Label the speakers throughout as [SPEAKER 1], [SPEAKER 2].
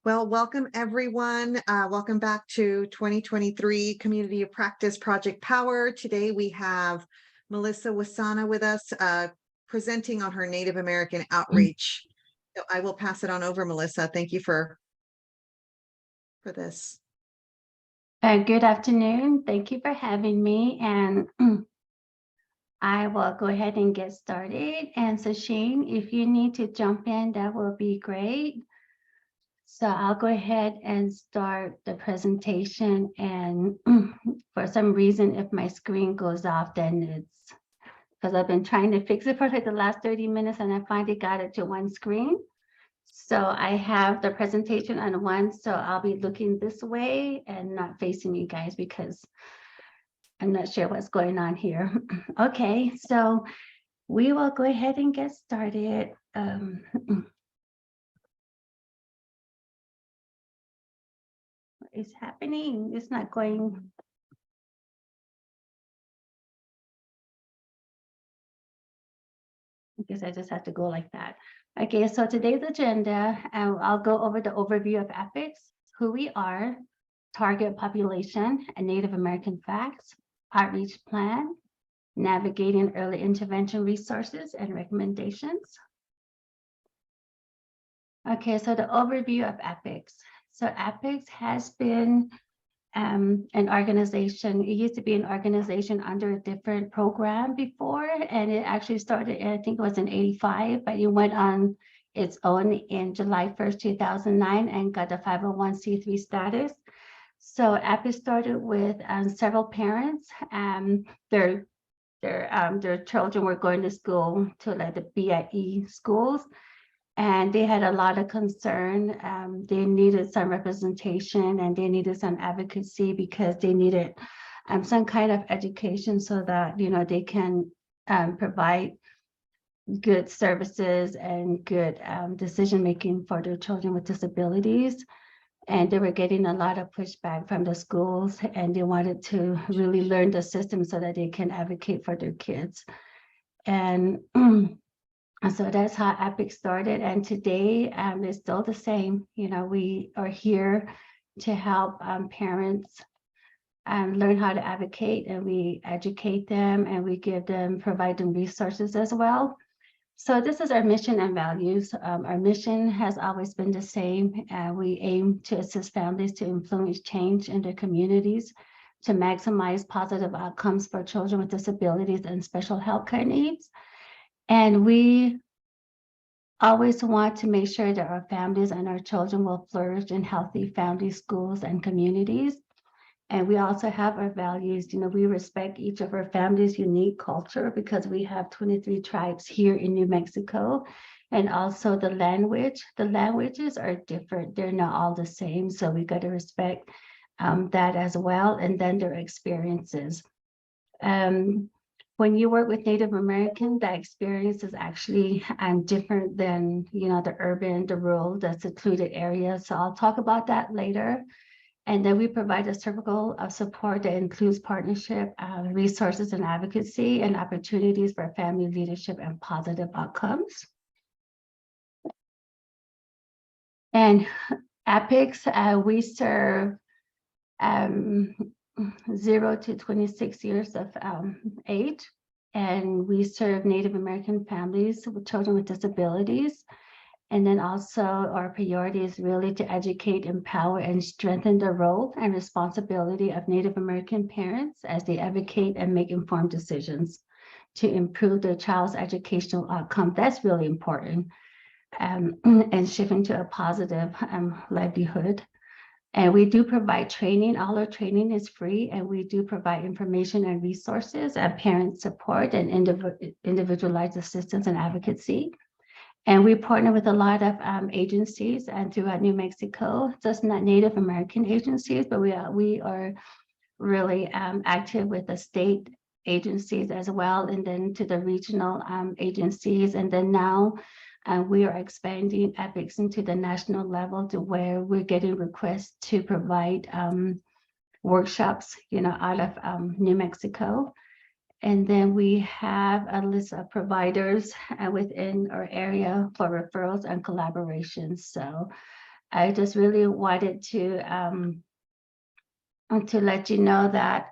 [SPEAKER 1] Well, welcome everyone. Welcome back to 2023 Community of Practice Project Power. Today we have Melissa Wasana with us, presenting on her Native American outreach. So I will pass it on over, Melissa. Thank you for this.
[SPEAKER 2] Good afternoon. Thank you for having me. And I will go ahead and get started. And so Shane, if you need to jump in, that will be great. So I'll go ahead and start the presentation. And for some reason, if my screen goes off, then it's because I've been trying to fix it for like the last 30 minutes and I finally got it to one screen. So I have the presentation on one, so I'll be looking this way and not facing you guys because I'm not sure what's going on here. Okay, so we will go ahead and get started. What is happening? It's not going. I guess I just have to go like that. Okay, so today's agenda, I'll go over the overview of EPICS, who we are, target population, and Native American facts, outreach plan, navigating early intervention resources and recommendations. Okay, so the overview of EPICS. So EPICS has been an organization. It used to be an organization under a different program before, and it actually started, I think it was in '85, but it went on its own in July 1st, 2009 and got the 501c3 status. So EPICS started with several parents. Their children were going to school to like the BIE schools, and they had a lot of concern. They needed some representation and they needed some advocacy because they needed some kind of education so that, you know, they can provide good services and good decision-making for their children with disabilities. And they were getting a lot of pushback from the schools, and they wanted to really learn the system so that they can advocate for their kids. And so that's how EPICS started. And today it's still the same. You know, we are here to help parents learn how to advocate, and we educate them and we provide them resources as well. So this is our mission and values. Our mission has always been the same. We aim to assist families to influence change in their communities, to maximize positive outcomes for children with disabilities and special healthcare needs. And we always want to make sure that our families and our children will flourish in healthy family, schools, and communities. And we also have our values. You know, we respect each of our families' unique culture because we have 23 tribes here in New Mexico. And also the language. The languages are different. They're not all the same. So we got to respect that as well. And then their experiences. When you work with Native American, that experience is actually different than, you know, the urban, the rural, the secluded areas. So I'll talk about that later. And then we provide a circle of support that includes partnership, resources and advocacy, and opportunities for family leadership and positive outcomes. And EPICS, we serve 0 to 26 years of age, and we serve Native American families with children with disabilities. And then also our priority is really to educate, empower, and strengthen the role and responsibility of Native American parents as they advocate and make informed decisions to improve their child's educational outcome. That's really important, and shifting to a positive livelihood. And we do provide training. All our training is free, and we do provide information and resources and parent support and individualized assistance and advocacy. And we partner with a lot of agencies and throughout New Mexico, just not Native American agencies, but we are really active with the state agencies as well, and then to the regional agencies. And then now we are expanding EPICS into the national level to where we're getting requests to provide workshops, you know, out of New Mexico. And then we have a list of providers within our area for referrals and collaborations. So I just really wanted to let you know that,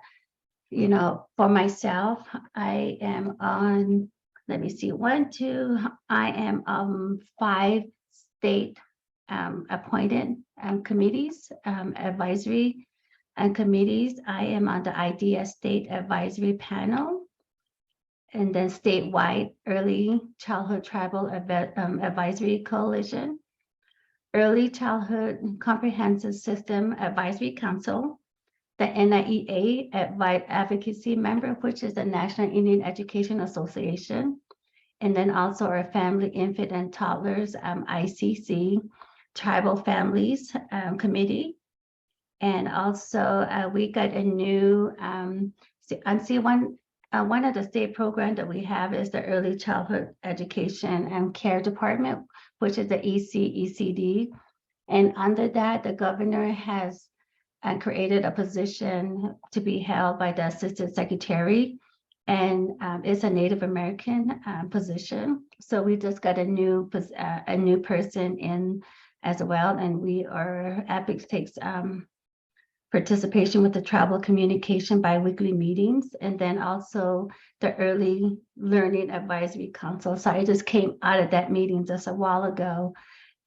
[SPEAKER 2] you know, for myself, I am on, let me see, I am 5 state appointed committees, advisory and committees. I am on the IDEA State Advisory Panel, and then statewide Early Childhood Tribal Advisory Coalition, Early Childhood Comprehensive System Advisory Council, the NIEA advocacy member, which is the National Indian Education Association, and then also our Family, Infant, and Toddlers ICC Tribal Families Committee. And also we got a new, one of the state programs that we have is the Early Childhood Education and Care Department, which is the ECD. And under that, the governor has created a position to be held by the Assistant Secretary, and it's a Native American position. So we just got a new person in as well, and EPICS takes participation with the Tribal Communication biweekly meetings, and then also the Early Learning Advisory Council. So I just came out of that meeting just a while ago.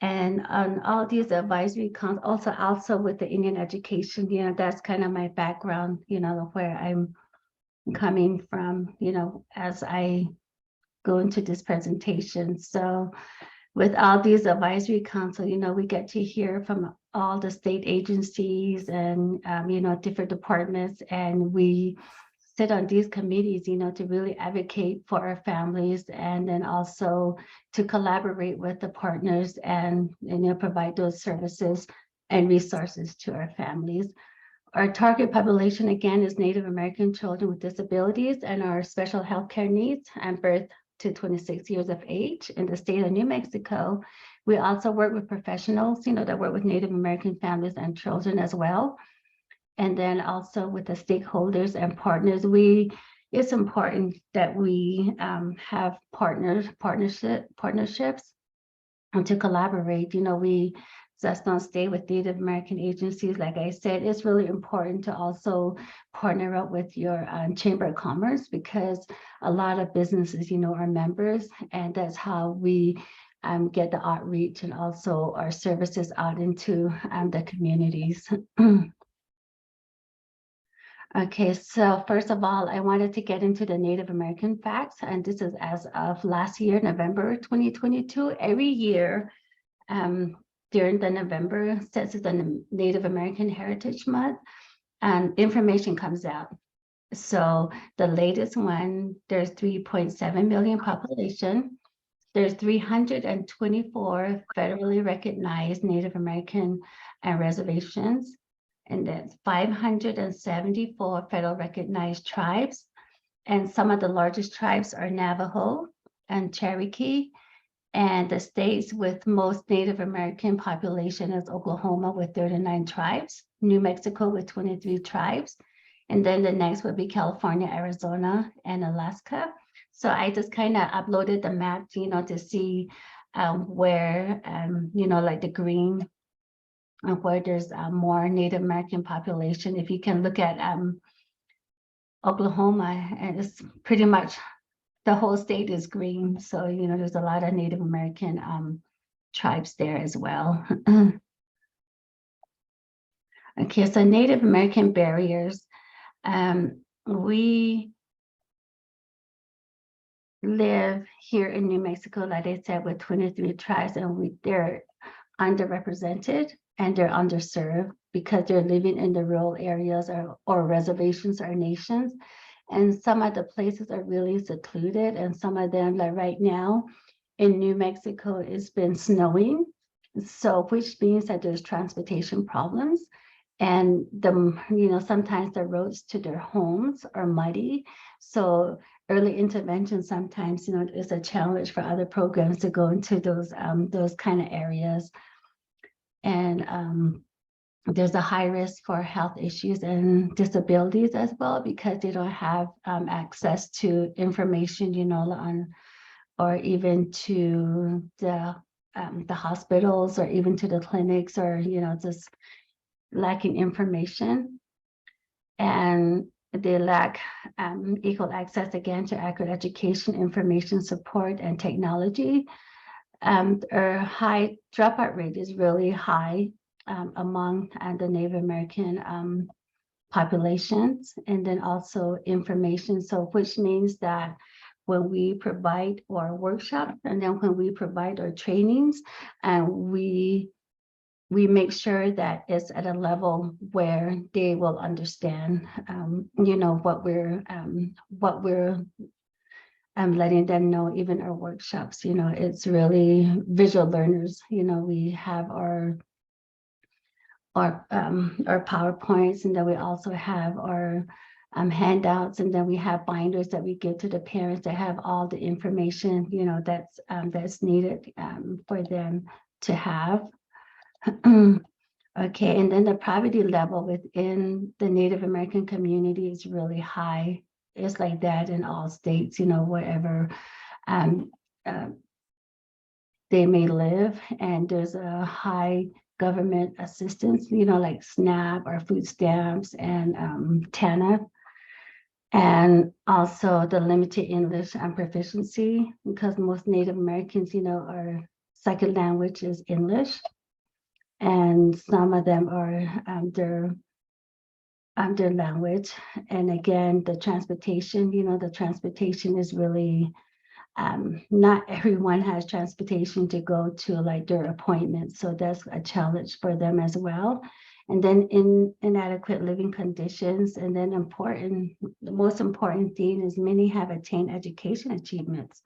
[SPEAKER 2] And on all these advisory councils, also with the Indian education, you know, that's kind of my background, you know, where I'm coming from, you know, as I go into this presentation. So with all these advisory council, you know, we get to hear from all the state agencies and, you know, different departments, and we sit on these committees, you know, to really advocate for our families, and then also to collaborate with the partners and you know, provide those services and resources to our families. Our target population, again, is Native American children with disabilities and our special healthcare needs and birth to 26 years of age in the state of New Mexico. We also work with professionals, you know, that work with Native American families and children as well. And then also with the stakeholders and partners, it's important that we have partnerships and to collaborate. You know, we just don't stay with Native American agencies. Like I said, it's really important to also partner up with your Chamber of Commerce, because a lot of businesses, you know, are members, and that's how we get the outreach and also our services out into the communities. Okay, so first of all, I wanted to get into the Native American facts, and this is as of last year, November 2022. Every year, during the November, since it's the Native American Heritage Month, information comes out. So the latest one, there's 3.7 million population. There's 324 federally recognized Native American reservations, and that's 574 federal recognized tribes. And some of the largest tribes are Navajo and Cherokee. And the states with most Native American population is Oklahoma with 39 tribes, New Mexico with 23 tribes. And then the next would be California, Arizona, and Alaska. So I just kind of uploaded the map, you know, to see where, you know, like the green, where there's more Native American population. If you can look at Oklahoma, and it's pretty much the whole state is green. So, you know, there's a lot of Native American tribes there as well. Okay, so Native American barriers. We live here in New Mexico, like I said, with 23 tribes, and they're underrepresented and they're underserved because they're living in the rural areas or reservations or nations. And some of the places are really secluded, and some of them, like right now in New Mexico, it's been snowing. So, which means that there's transportation problems. And you know, sometimes the roads to their homes are muddy. So early intervention sometimes, you know, is a challenge for other programs to go into those kind of areas. And there's a high risk for health issues and disabilities as well, because they don't have access to information, you know, on, or even to the the hospitals or even to the clinics, or, just lacking information. And they lack equal access again to accurate education, information support, and technology. Our high dropout rate is really high among the Native American populations, and then also information. So which means that when we provide our workshop, and then when we provide our trainings, and we make sure that it's at a level where they will understand, what we're letting them know. Even our workshops, it's really visual learners. We have our PowerPoints, and then we also have our handouts, and then we have binders that we give to the parents that have all the information, that's needed for them to have. Okay, and then the poverty level within the Native American community is really high. It's like that in all states, wherever they may live, and there's a high government assistance, like SNAP or food stamps and TANF, and also the limited English proficiency, because most Native Americans, our second language is English, and some of them are their language. And again, the transportation, the transportation is really not everyone has transportation to go to like their appointments, so that's a challenge for them as well. And then inadequate living conditions, and then the most important thing is many have attained education achievements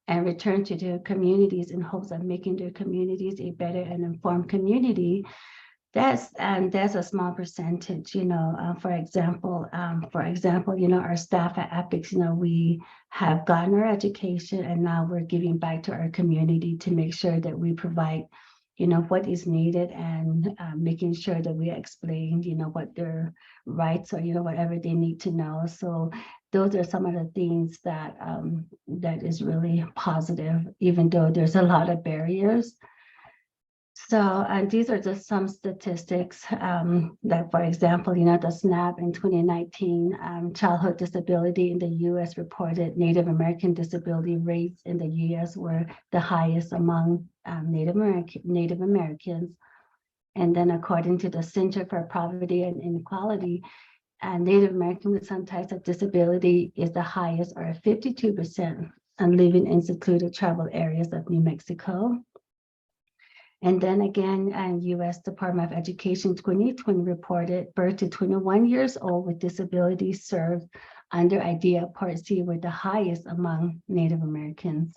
[SPEAKER 2] and return to their communities in hopes of making their communities a better and informed community. That's a small percentage. For example, our staff at EPICS, we have gotten our education, and now we're giving back to our community to make sure that we provide, what is needed, and making sure that we explain, what their rights or, whatever they need to know. So those are some of the things that is really positive, even though there's a lot of barriers. So these are just some statistics that, for example, the SNAP in 2019, childhood disability in the U.S. reported Native American disability rates in the U.S. were the highest among Native Americans. And then according to the Center for Poverty and Inequality, Native American with some types of disability is the highest, or 52%, living in secluded tribal areas of New Mexico. And then again, U.S. Department of Education 2020 reported birth to 21 years old with disabilities served under IDEA Part C were the highest among Native Americans.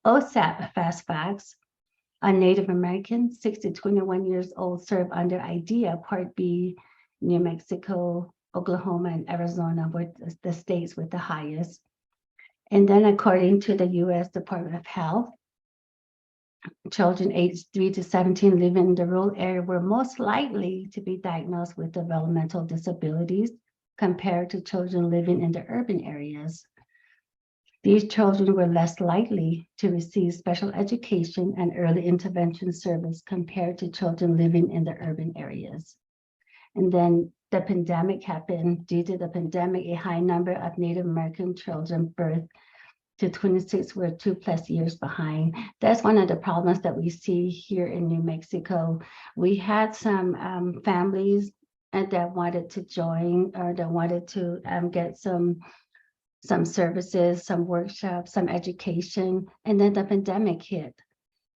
[SPEAKER 2] OSAP fast facts on Native Americans 6 to 21 years old served under IDEA Part B, New Mexico, Oklahoma, and Arizona were the states with the highest. And then according to the U.S. Department of Health, children aged 3 to 17 living in the rural area were most likely to be diagnosed with developmental disabilities compared to children living in the urban areas. These children were less likely to receive special education and early intervention service compared to children living in the urban areas. And then the pandemic happened. Due to the pandemic, a high number of Native American children birthed to 26 were 2+ years behind. That's one of the problems that we see here in New Mexico. We had some families that wanted to join, or that wanted to get some services, some workshops, some education, and then the pandemic hit,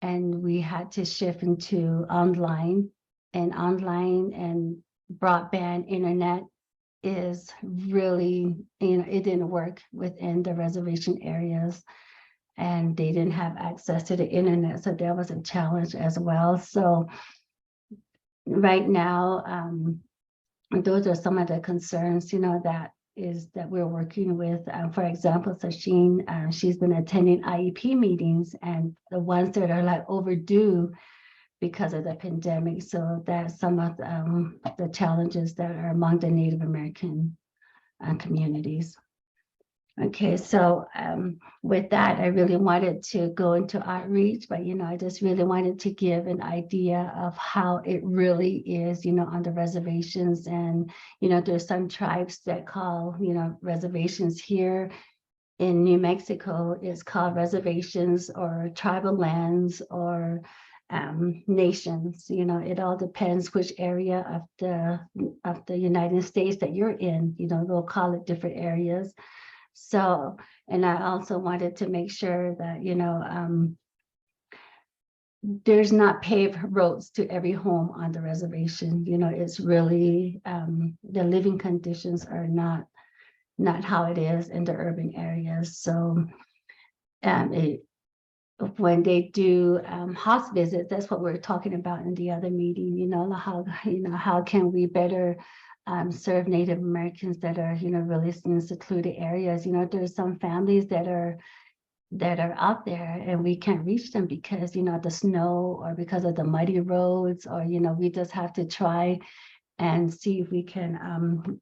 [SPEAKER 2] and we had to shift into online and broadband internet is really, it didn't work within the reservation areas, and they didn't have access to the internet. So there was a challenge as well. So right now, those are some of the concerns, that we're working with. For example, Sasheen, she's been attending IEP meetings, and the ones that are like overdue because of the pandemic. So that's some of the challenges that are among the Native American communities. Okay, so with that, I really wanted to go into outreach, but I just really wanted to give an idea of how it really is, on the reservations. And there's some tribes that call, reservations here in New Mexico is called reservations or tribal lands or nations. It all depends which area of the United States that you're in. They'll call it different areas. So, and I also wanted to make sure that, there's not paved roads to every home on the reservation. It's really, the living conditions are not how it is in the urban areas. So, when they do house visits, that's what we're talking about in the other meeting, how can we better serve Native Americans that are, really in secluded areas. There's some families that are out there and we can't reach them because, the snow or because of the muddy roads, or, we just have to try and see if we can,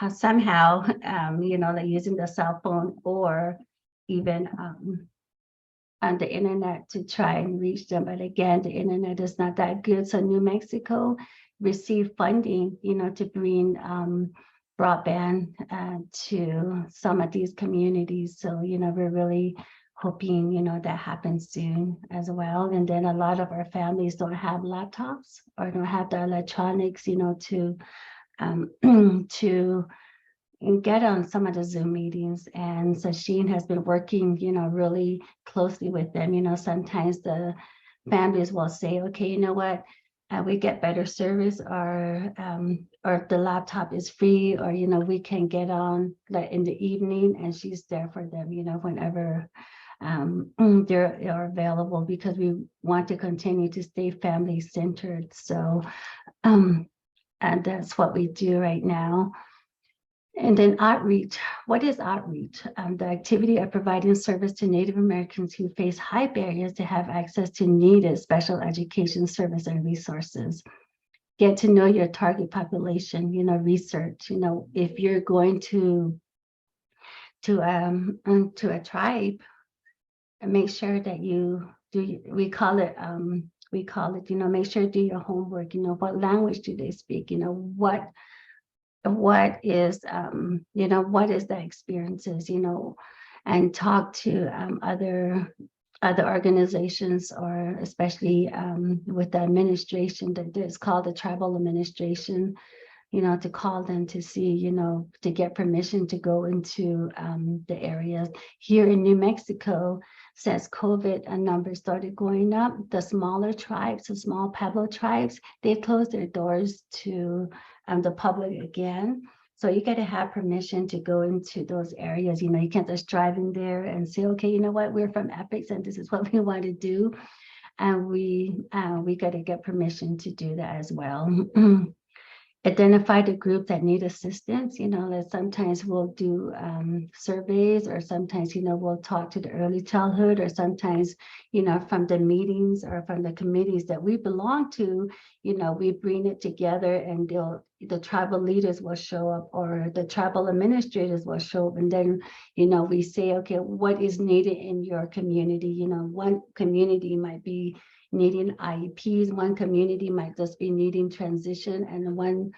[SPEAKER 2] somehow, like using the cell phone or even on the internet to try and reach them. But again, the internet is not that good. So New Mexico received funding, to bring broadband to some of these communities. So, we're really hoping, that happens soon as well. And then a lot of our families don't have laptops or don't have the electronics, to to get on some of the Zoom meetings. And Sasheen has been working, really closely with them. Sometimes the families will say, okay, you know what, we get better service, or if the laptop is free, or, we can get on like in the evening, and she's there for them, whenever they're available, because we want to continue to stay family centered. So, and that's what we do right now. And then outreach. What is outreach? The activity of providing service to Native Americans who face high barriers to have access to needed special education service and resources. Get to know your target population, research, if you're going to a tribe, and make sure that you do, we call it, make sure you do your homework, what language do they speak, what is the experiences, and talk to other organizations, or especially with the administration that is called the tribal administration, to call them to see, to get permission to go into the areas. Here in New Mexico, since COVID numbers started going up, the smaller tribes, the small Pueblo tribes, they've closed their doors to the public again. So you got to have permission to go into those areas. You can't just drive in there and say, okay, you know what, we're from EPICS and this is what we want to do. And we got to get permission to do that as well. Identify the group that need assistance. That sometimes we'll do surveys, or sometimes, we'll talk to the early childhood, or sometimes, from the meetings or from the committees that we belong to, we bring it together, and the tribal leaders will show up, or the tribal administrators will show up. And then, we say, okay, what is needed in your community? One community might be needing IEPs, one community might just be needing transition, and one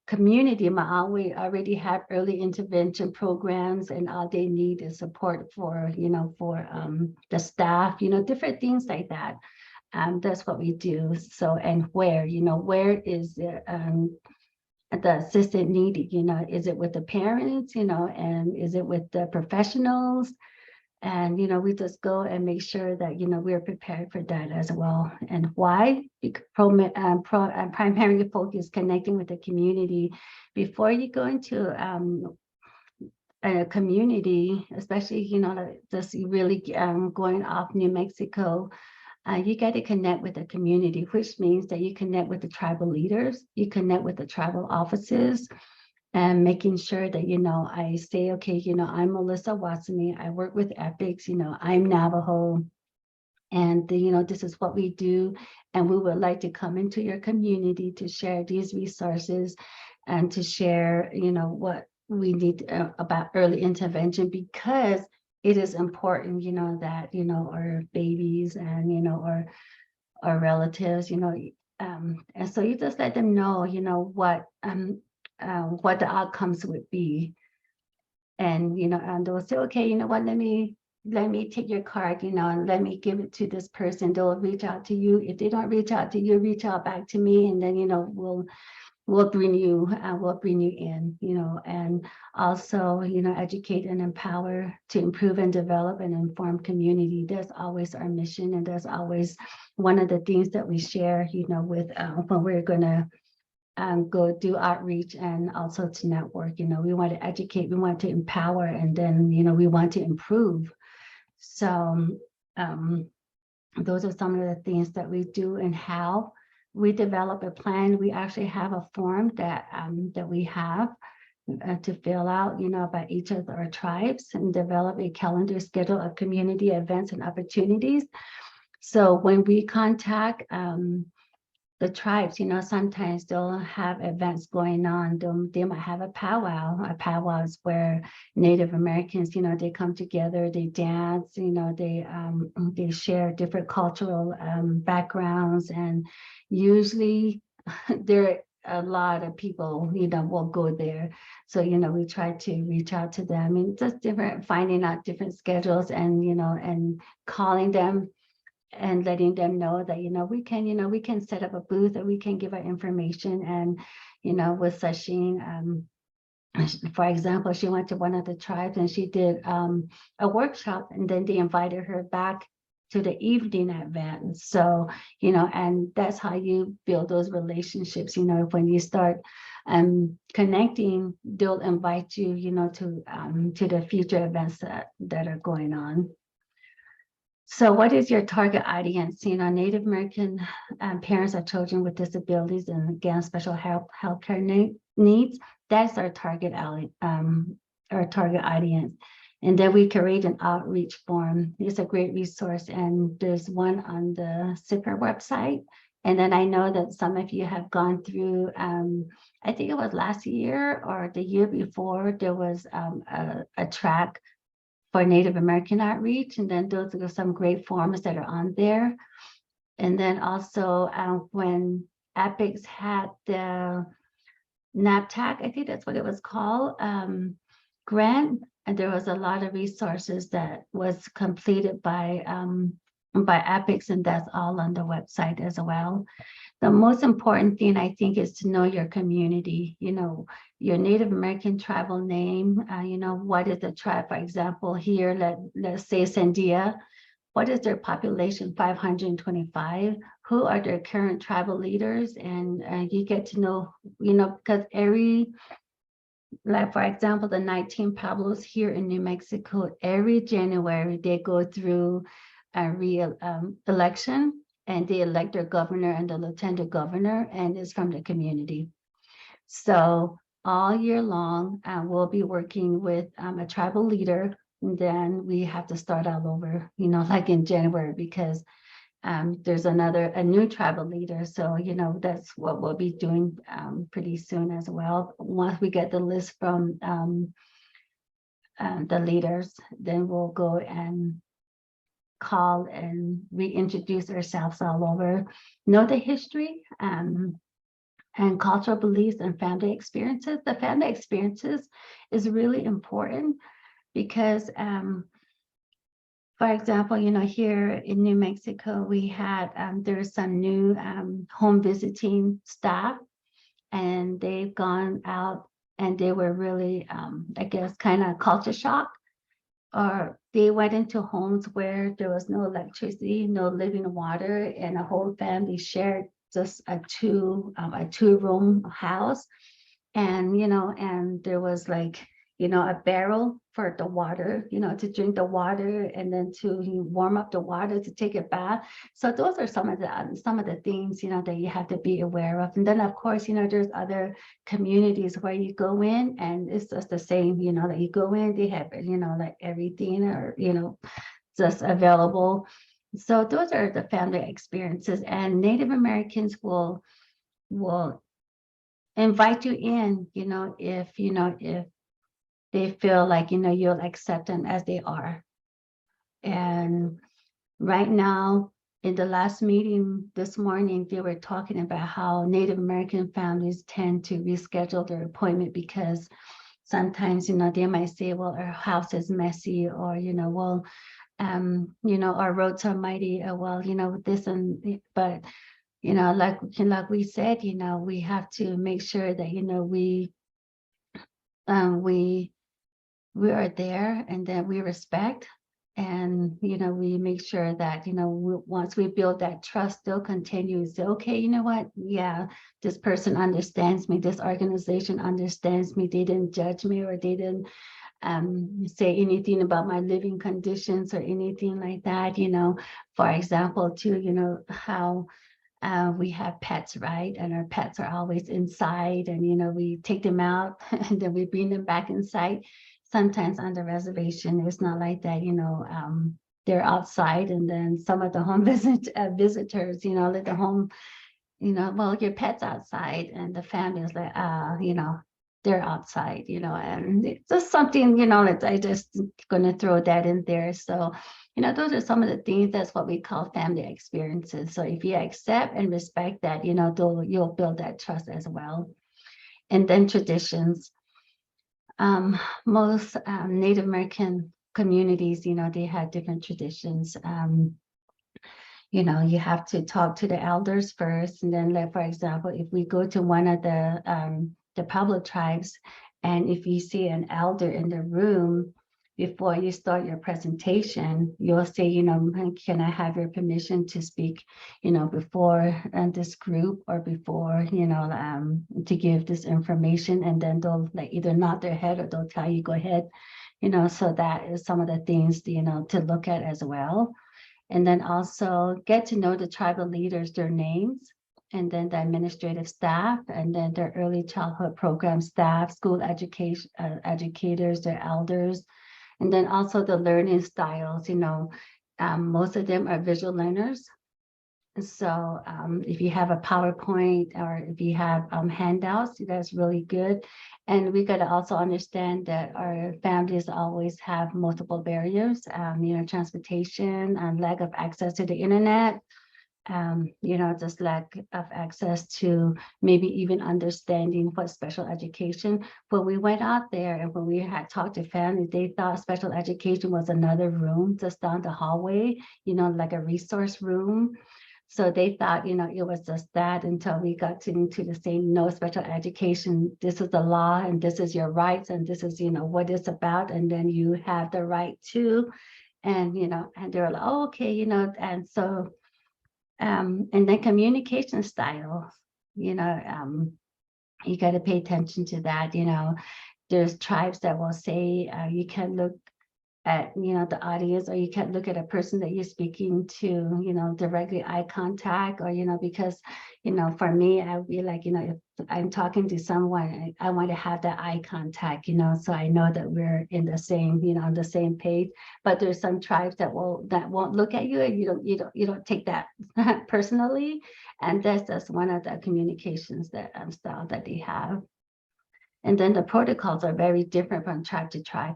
[SPEAKER 2] community might already have early intervention programs, and all they need is support for, the staff, different things like that. That's what we do. So, and where is the assistant needed? Is it with the parents, and is it with the professionals? And, we just go and make sure that, we're prepared for that as well. And why? Because primary focus connecting with the community. Before you go into a community, especially, just really going off New Mexico, you got to connect with the community, which means that you connect with the tribal leaders, you connect with the tribal offices, and making sure that, I say, okay, I'm Melissa Watsumi, I work with EPICS, I'm Navajo, and this is what we do, and we would like to come into your community to share these resources and to share, we need about early intervention, because it is important, that, our babies and, our relatives, and so you just let them know, what the outcomes would be. And, and they'll say, okay, you know what, let me take your card, and let me give it to this person. They'll reach out to you. If they don't reach out to you, reach out back to me, and then, we'll bring you in, and also, educate and empower to improve and develop an informed community. That's always our mission, and that's always one of the things that we share, with when we're gonna go do outreach, and also to network. We want to educate, we want to empower, and then, we want to improve. So those are some of the things that we do, and how we develop a plan. We actually have a form that we have to fill out, about each of our tribes, and develop a calendar schedule of community events and opportunities. So when we contact the tribes, sometimes they'll have events going on. They might have a powwow. A powwow is where Native Americans, they come together, they dance, they share different cultural backgrounds, and usually there are a lot of people, will go there. So, we try to reach out to them, and just finding out different schedules, and, and calling them and letting them know that, we can set up a booth, and we can give our information. And, with Sasheen, for example, she went to one of the tribes, and she did a workshop, and then they invited her back to the evening event. So, and that's how you build those relationships. When you start connecting, they'll invite you, to the future events that are going on. So what is your target audience? Native American parents of children with disabilities, and again, special healthcare needs. That's our target audience. And then we create an outreach form. It's a great resource, and there's one on the SIPR website. And then I know that some of you have gone through, I think it was last year or the year before, there was a track for Native American outreach, and then those are some great forms that are on there. And then also when EPICS had the NAPTAC, I think that's what it was called, grant, and there was a lot of resources that was completed by EPICS, and that's all on the website as well. The most important thing, I think, is to know your community, your Native American tribal name, what is the tribe, for example, here, let's say Sandia, what is their population, 525, who are their current tribal leaders, and you get to know, because like for example, the 19 Pueblos here in New Mexico, every January, they go through a election, and they elect their governor and the lieutenant governor, and it's from the community. So all year long, we'll be working with a tribal leader, and then we have to start all over, like in January, because there's a new tribal leader. So, that's what we'll be doing pretty soon as well. Once we get the list from the leaders, then we'll go and call and reintroduce ourselves all over, know the history and cultural beliefs and family experiences. The family experiences is really important because, for example, here in New Mexico, we had, there's some new home visiting staff, and they've gone out, and they were really, I guess, kind of culture shock. Or they went into homes where there was no electricity, no living water, and a whole family shared just a two-room house. And, and there was like, a barrel for the water, to drink the water, and then to warm up the water to take a bath. So those are some of the things, that you have to be aware of. And then of course, there's other communities where you go in and it's just the same, that you go in, they have, like everything, or, just available. So those are the family experiences, and Native Americans will invite you in, if they feel like, you'll accept them as they are. And right now, in the last meeting this morning, they were talking about how Native American families tend to reschedule their appointment because sometimes, they might say, well, our house is messy, or, well, our roads are mighty, well, this and, but, like we said, we have to make sure that, we are there and that we respect, and we make sure that once we build that trust, they'll continue to say, okay, you know what, yeah, this person understands me, this organization understands me, they didn't judge me, or they didn't say anything about my living conditions or anything like that. For example, too, how we have pets, right? And our pets are always inside, and we take them out and then we bring them back inside. Sometimes on the reservation, it's not like that. They're outside, and then some of the home visitors, let the home, well, your pet's outside, and the family is like, they're outside, and it's just something, that I just gonna throw that in there. So, those are some of the things. That's what we call family experiences. So if you accept and respect that, you'll build that trust as well. And then traditions. Most Native American communities, they had different traditions. You have to talk to the elders first, and then, like, for example, if we go to one of the Pueblo tribes, and if you see an elder in the room before you start your presentation, you'll say, can I have your permission to speak, before this group, or before, to give this information, and then they'll like either nod their head or they'll tell you go ahead, so that is some of the things, to look at as well. And then also get to know the tribal leaders, their names, and then the administrative staff, and then their early childhood program staff, school education educators, their elders, and then also the learning styles. Most of them are visual learners. So if you have a PowerPoint, or if you have handouts, that's really good. And we got to also understand that our families always have multiple barriers, transportation and lack of access to the internet, just lack of access to maybe even understanding what special education. When we went out there and when we had talked to families, they thought special education was another room just down the hallway, like a resource room. So they thought, it was just that, until we got into the same, no, special education, this is the law, and this is your rights, and this is, what it's about, and then you have the right to, and, and they were like, oh, okay, and so, and then communication style, you got to pay attention to that. There's tribes that will say you can't look at the audience, or you can't look at a person that you're speaking to, directly eye contact, or because for me, I would be like, if I'm talking to someone, I want to have that eye contact, so I know that we're in the same, on the same page. But there's some tribes that won't look at you, and you don't take that personally, and that's just one of the communications that style that they have. And then the protocols are very different from tribe to tribe.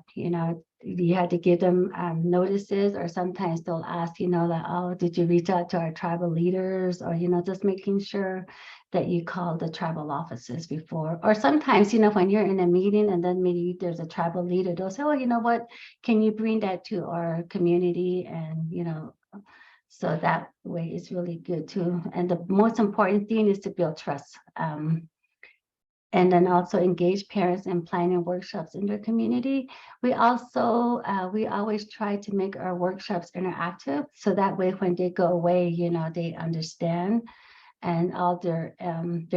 [SPEAKER 2] You had to give them notices, or sometimes they'll ask, like, oh, did you reach out to our tribal leaders? Or, just making sure that you call the tribal offices before. Or sometimes, when you're in a meeting and then maybe there's a tribal leader, they'll say, oh, you know what, can you bring that to our community? And, so that way is really good too. And the most important thing is to build trust. And then also engage parents in planning workshops in their community. We also, we always try to make our workshops interactive. So that way, when they go away, they understand, and all their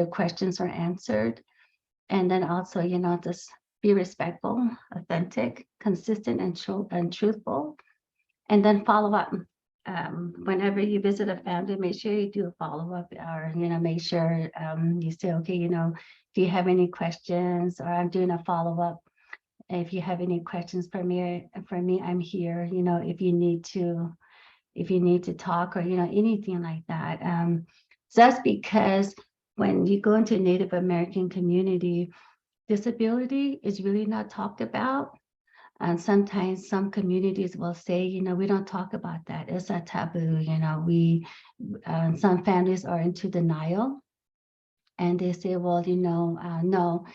[SPEAKER 2] questions are answered. And then also, just be respectful, authentic, consistent, and truthful. And then follow up. Whenever you visit a family, make sure you do a follow-up, or make sure you say, okay, do you have any questions, or I'm doing a follow-up. If you have any questions for me, I'm here, if you need to talk, or anything like that. So that's because when you go into a Native American community, disability is really not talked about. And sometimes some communities will say, we don't talk about that. It's a taboo. Some families are into denial, and they say, well, no,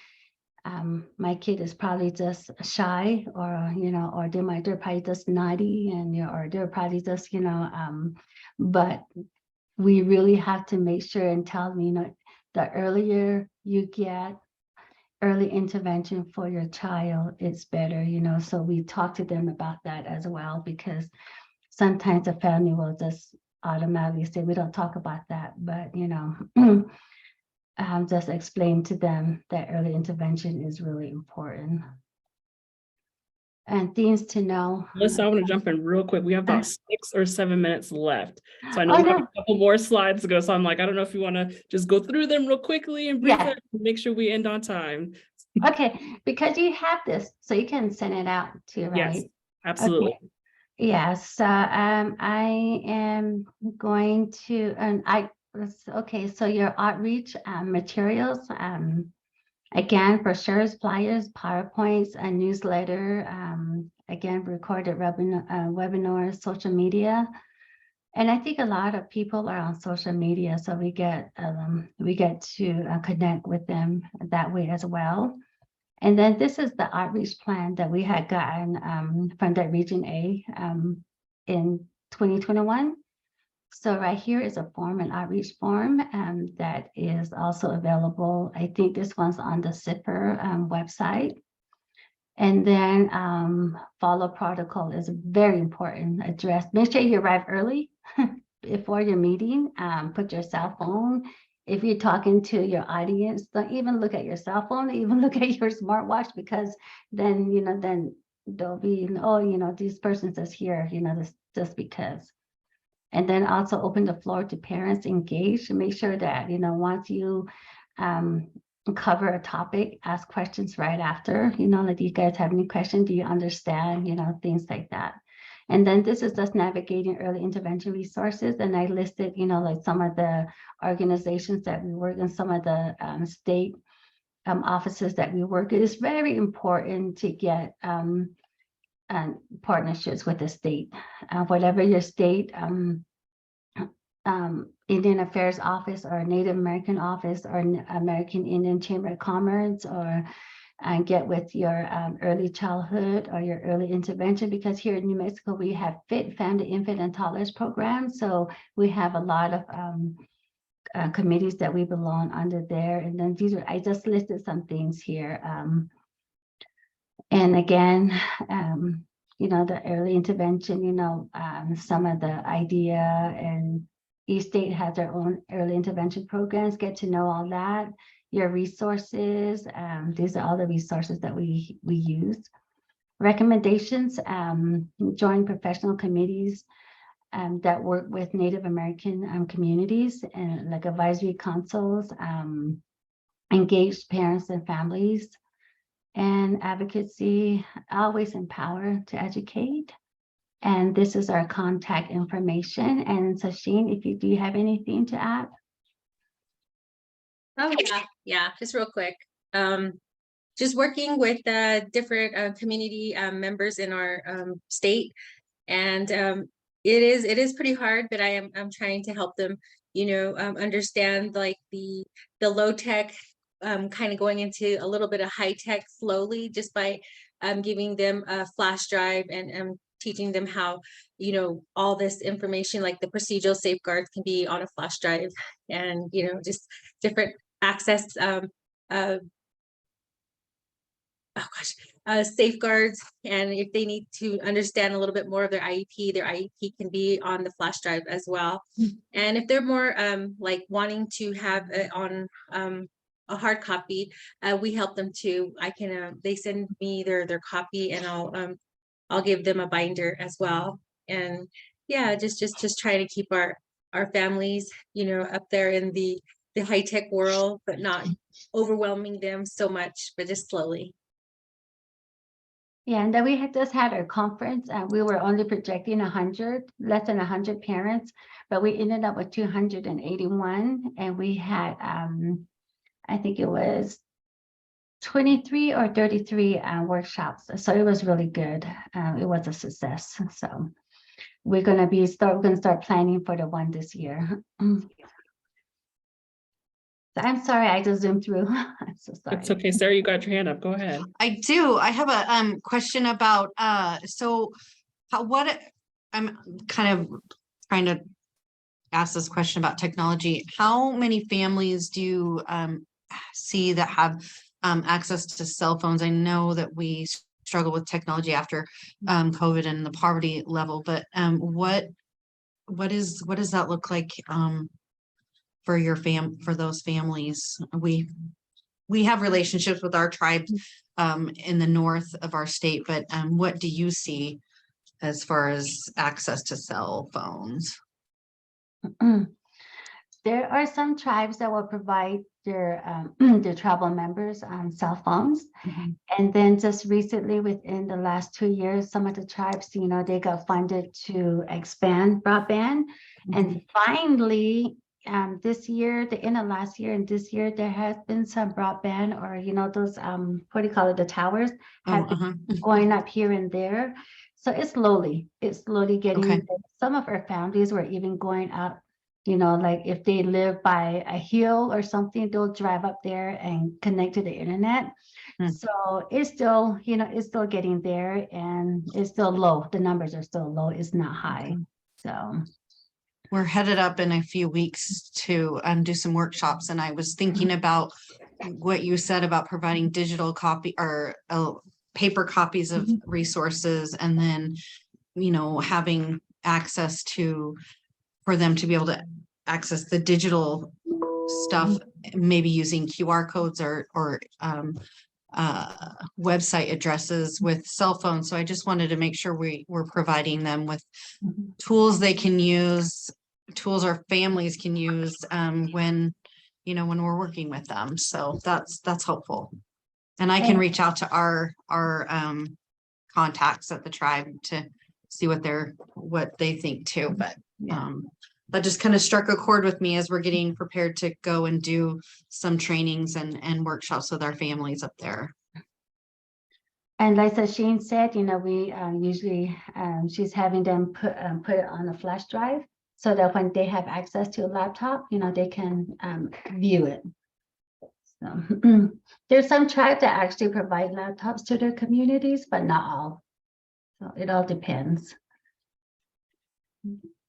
[SPEAKER 2] my kid is probably just shy, or or they're probably just naughty, or they're probably just but we really have to make sure and tell them, the earlier you get early intervention for your child, it's better, so we talk to them about that as well, because sometimes the family will just automatically say, we don't talk about that, but just explain to them that early intervention is really important. And things to know.
[SPEAKER 3] Melissa, I want to jump in real quick. We have about 6 or 7 minutes left. So I know
[SPEAKER 2] Oh,
[SPEAKER 3] we have
[SPEAKER 2] no.
[SPEAKER 3] a couple more slides to go. So I'm like, I don't know if you want to just go through them real quickly and briefly, make sure we end on time.
[SPEAKER 2] Okay, because you have this, so you can send it out too, right?
[SPEAKER 3] Yes, absolutely.
[SPEAKER 2] Okay. Yeah, so I am going to, okay, so your outreach materials, again, brochures, flyers, PowerPoints, a newsletter, again, recorded webinars, social media. And I think a lot of people are on social media, so we get to connect with them that way as well. And then this is the outreach plan that we had gotten from the Region A in 2021. So right here is a form, an outreach form that is also available. I think this one's on the SIPR website. And then follow protocol is very important. Make sure you arrive early before your meeting. Put your cell phone. If you're talking to your audience, don't even look at your cell phone, even look at your smartwatch, because then, then they'll be, oh, this person says here, this just because. And then also open the floor to parents engaged, and make sure that, once you cover a topic, ask questions right after, like, do you guys have any questions? Do you understand, things like that. And then this is just navigating early intervention resources. And I listed, like some of the organizations that we work in, some of the state offices that we work in. It's very important to get partnerships with the state, whatever your state Indian Affairs Office or Native American Office or American Indian Chamber of Commerce, or get with your early childhood or your early intervention, because here in New Mexico, we have FIT, Family, Infant, and Toddlers program. So we have a lot of committees that we belong under there. And then I just listed some things here. And again, the early intervention, some of the idea, and each state has their own early intervention programs. Get to know all that. Your resources, these are all the resources that we use. Recommendations, join professional committees that work with Native American communities, and like advisory councils, engaged parents and families, and advocacy. Always empower to educate. And this is our contact information. And Sasheen, do you have anything to add?
[SPEAKER 4] Oh yeah, just real quick. Just working with different community members in our state, and it is pretty hard, but I'm trying to help them, understand like the low tech, kind of going into a little bit of high tech slowly, just by giving them a flash drive and teaching them how, all this information, like the procedural safeguards, can be on a flash drive, and just different access safeguards. And if they need to understand a little bit more of their IEP can be on the flash drive as well. And if they're more like wanting to have it on a hard copy, we help them too. They send me their copy, and I'll give them a binder as well. And yeah, just try to keep our families, up there in the high-tech world, but not overwhelming them so much, but just slowly.
[SPEAKER 2] Yeah, and then we had just had our conference. We were only projecting less than 100 parents, but we ended up with 281, and we had I think it was 23 or 33 workshops. So it was really good. It was a success. So we're going to start planning for the one this year. I'm sorry, I just zoomed through. I'm so sorry.
[SPEAKER 3] It's okay, Sarah, you got your hand up. Go ahead.
[SPEAKER 5] I do. I have a question about I'm kind of trying to ask this question about technology. How many families do you see that have access to cell phones? I know that we struggle with technology after COVID and the poverty level, but what does that look like for those families? We have relationships with our tribes in the north of our state, but what do you see as far as access to cell phones?
[SPEAKER 2] There are some tribes that will provide their tribal members on cell phones. And then just recently, within the last 2 years, some of the tribes, they got funded to expand broadband. And finally, this year, the end of last year and this year, there has been some broadband, or those what do you call it, the towers have been going up here and there. So it's slowly getting there. Some of our families were even going up, like if they live by a hill or something, they'll drive up there and connect to the internet. So it's still, it's still getting there, and it's still low. The numbers are still low. It's not high. So
[SPEAKER 5] we're headed up in a few weeks to do some workshops, and I was thinking about what you said about providing digital copy or paper copies of resources, and then having access for them to be able to access the digital stuff, maybe using QR codes or website addresses with cell phones. So I just wanted to make sure we're providing them with tools they can use, tools our families can use when we're working with them. So that's helpful. And I can reach out to our contacts at the tribe to see what they think too. But that just kind of struck a chord with me as we're getting prepared to go and do some trainings and workshops with our families up there.
[SPEAKER 2] And like Shane said, we usually she's having them put it on a flash drive, so that when they have access to a laptop, they can view it. So there's some tribes that actually provide laptops to their communities, but not all. So it all depends.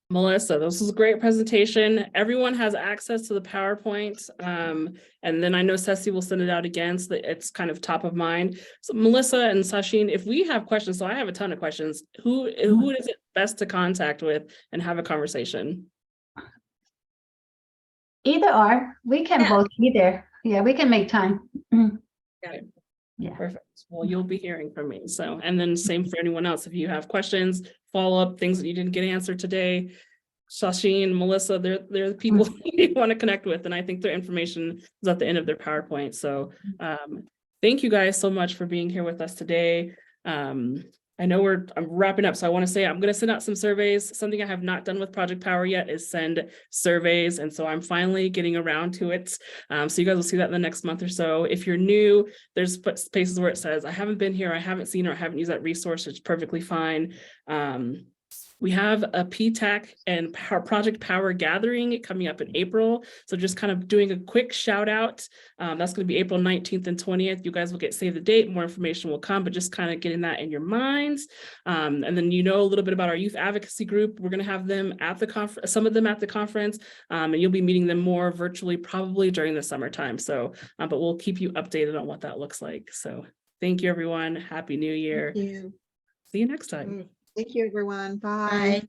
[SPEAKER 3] Melissa, this was a great presentation. Everyone has access to the PowerPoint. And then I know Ceci will send it out again so that it's kind of top of mind. So Melissa and Sasheen, if we have questions, so I have a ton of questions, who is it best to contact with and have a conversation?
[SPEAKER 2] Either or, we can both be there. Yeah, we can make time.
[SPEAKER 3] Yeah. Perfect. Well, you'll be hearing from me. So, and then same for anyone else. If you have questions, follow up, things that you didn't get answered today, Sasheen, Melissa, they're the people you want to connect with. And I think their information is at the end of their PowerPoint. So thank you guys so much for being here with us today. I know I'm wrapping up, so I want to say I'm going to send out some surveys. Something I have not done with Project Power yet is send surveys. And so I'm finally getting around to it. So you guys will see that in the next month or so. If you're new, there's spaces where it says, I haven't been here, I haven't seen, or I haven't used that resource. It's perfectly fine. We have a PTAC and Project Power gathering coming up in April. So just kind of doing a quick shout out. That's going to be April 19th and 20th. You guys will get save the date. More information will come, but just kind of getting that in your minds. And then a little bit about our youth advocacy group. We're going to have them at the conference, some of them at the conference, and you'll be meeting them more virtually probably during the summertime. So, but we'll keep you updated on what that looks like. So thank you, everyone. Happy New Year.
[SPEAKER 1] Thank you.
[SPEAKER 3] See you next time.
[SPEAKER 1] Thank you, everyone. Bye.
[SPEAKER 4] Bye.